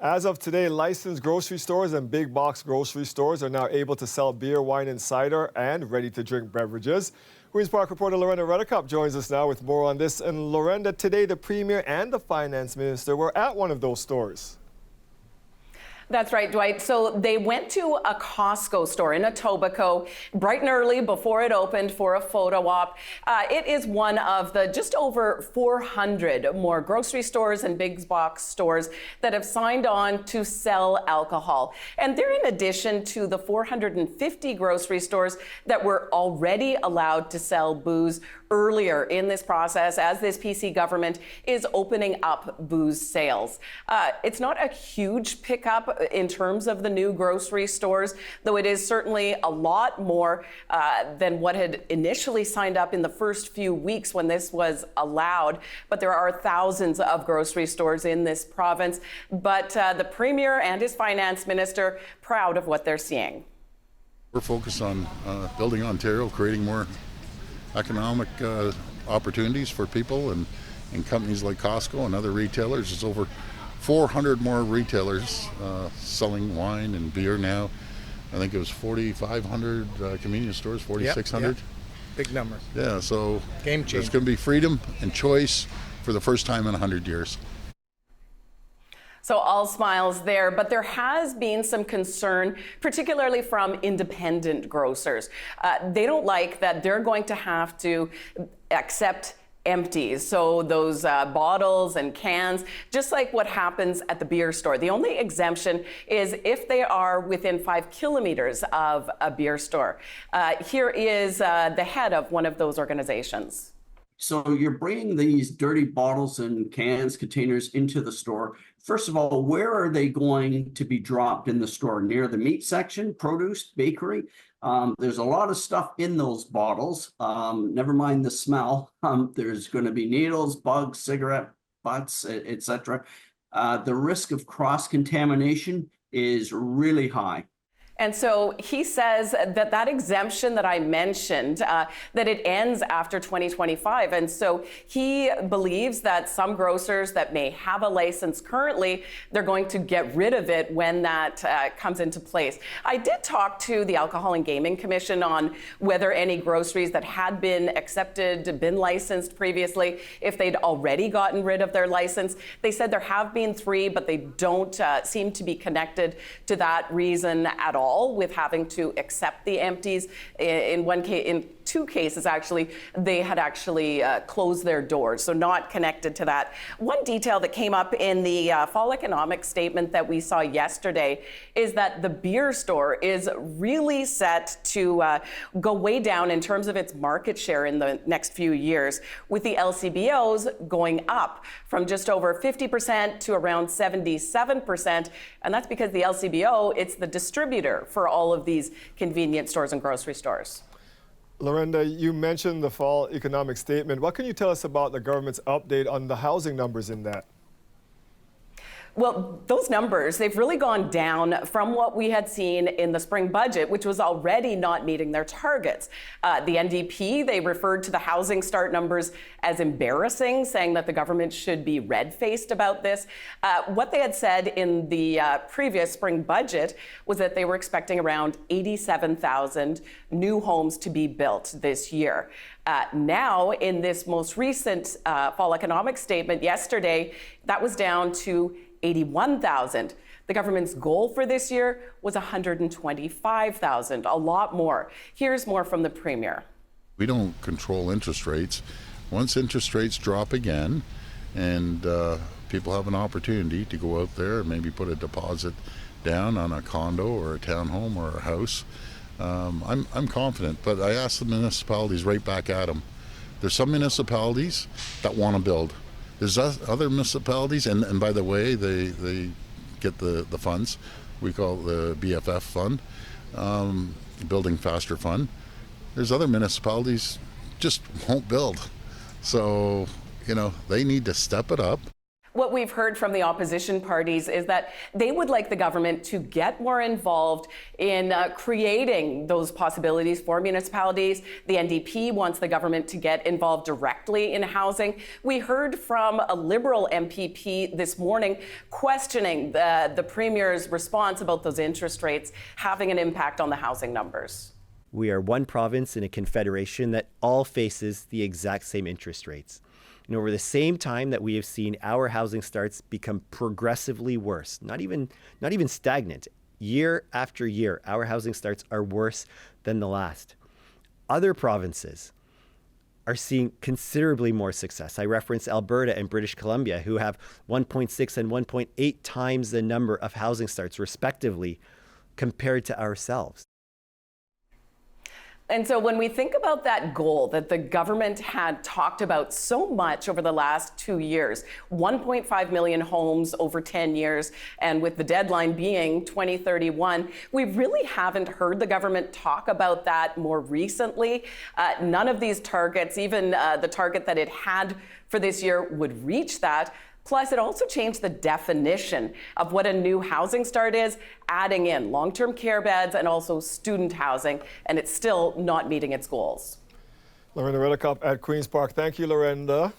As of today, licensed grocery stores and big box grocery stores are now able to sell beer, wine, and cider and ready-to-drink beverages. Queen's Park reporter Lorenda Reddecup joins us now with more on this. And Lorenda, today the Premier and the Finance Minister were at one of those stores. That's right, Dwight. So they went to a Costco store in Etobicoke bright and early before it opened for a photo op. It is one of the just over 400 more grocery stores and big box stores that have signed on to sell alcohol. And they're in addition to the 450 grocery stores that were already allowed to sell booze earlier in this process as this PC government is opening up booze sales. It's not a huge pickup in terms of the new grocery stores, though it is certainly a lot more than what had initially signed up in the first few weeks when this was allowed. But there are thousands of grocery stores in this province. But the Premier and his Finance Minister proud of what they're seeing. We're focused on building Ontario, creating more economic opportunities for people and companies like Costco and other retailers. There's over 400 more retailers selling wine and beer now. I think it was 4,500 convenience stores, 4,600. Yep. Big number. Yeah, so Game changer. There's going to be freedom and choice for the first time in 100 years. So all smiles there, but there has been some concern, particularly from independent grocers. They don't like that they're going to have to accept empties, so those bottles and cans, just like what happens at the beer store. The only exemption is if they are within 5 kilometers of a beer store. Here is the head of one of those organizations. So you're bringing these dirty bottles and cans, containers into the store. First of all, where are they going to be dropped in the store? Near the meat section, produce, bakery? There's a lot of stuff in those bottles. Never mind the smell. There's going to be needles, bugs, cigarette butts, etc. The risk of cross-contamination is really high. And so he says that that exemption that I mentioned, that it ends after 2025. And so he believes that some grocers that may have a license currently, they're going to get rid of it when that comes into place. I did talk to the Alcohol and Gaming Commission on whether any groceries that had been accepted, been licensed previously, if they'd already gotten rid of their license. They said there have been 3, but they don't seem to be connected to that reason at all, with having to accept the empties. In one case, in 2 cases actually, they had actually closed their doors, so not connected to that. One detail that came up in the fall economic statement that we saw yesterday is that the beer store is really set to go way down in terms of its market share in the next few years, with the LCBOs going up from just over 50% to around 77%. And that's because the LCBO, it's the distributor for all of these convenience stores and grocery stores. Lorenda, you mentioned the fall economic statement. What can you tell us about the government's update on the housing numbers in that? Well, those numbers, they've really gone down from what we had seen in the spring budget, which was already not meeting their targets. The NDP, they referred to the housing start numbers as embarrassing, saying that the government should be red-faced about this. What they had said in the previous spring budget was that they were expecting around 87,000 new homes to be built this year. Now, in this most recent fall economic statement yesterday, that was down to 81,000. The government's goal for this year was 125,000, a lot more. Here's more from the Premier. We don't control interest rates. Once interest rates drop again and people have an opportunity to go out there and maybe put a deposit down on a condo or a townhome or a house, I'm confident, but I ask the municipalities right back at them. There's some municipalities that want to build. There's other municipalities, and by the way, they get the funds. We call it the BFF fund, Building Faster Fund. There's other municipalities just won't build. So, they need to step it up. What we've heard from the opposition parties is that they would like the government to get more involved in creating those possibilities for municipalities. The NDP wants the government to get involved directly in housing. We heard from a Liberal MPP this morning questioning the Premier's response about those interest rates having an impact on the housing numbers. We are one province in a confederation that all faces the exact same interest rates. And over the same time that we have seen our housing starts become progressively worse, not even stagnant, year after year, our housing starts are worse than the last. Other provinces are seeing considerably more success. I reference Alberta and British Columbia, who have 1.6 and 1.8 times the number of housing starts, respectively, compared to ourselves. And so when we think about that goal that the government had talked about so much over the last 2 years, 1.5 million homes over 10 years, and with the deadline being 2031, we really haven't heard the government talk about that more recently. None of these targets, even the target that it had for this year, would reach that. Plus, it also changed the definition of what a new housing start is, adding in long-term care beds and also student housing, and it's still not meeting its goals. Lorenda Reddekopp at Queen's Park. Thank you, Lorenda.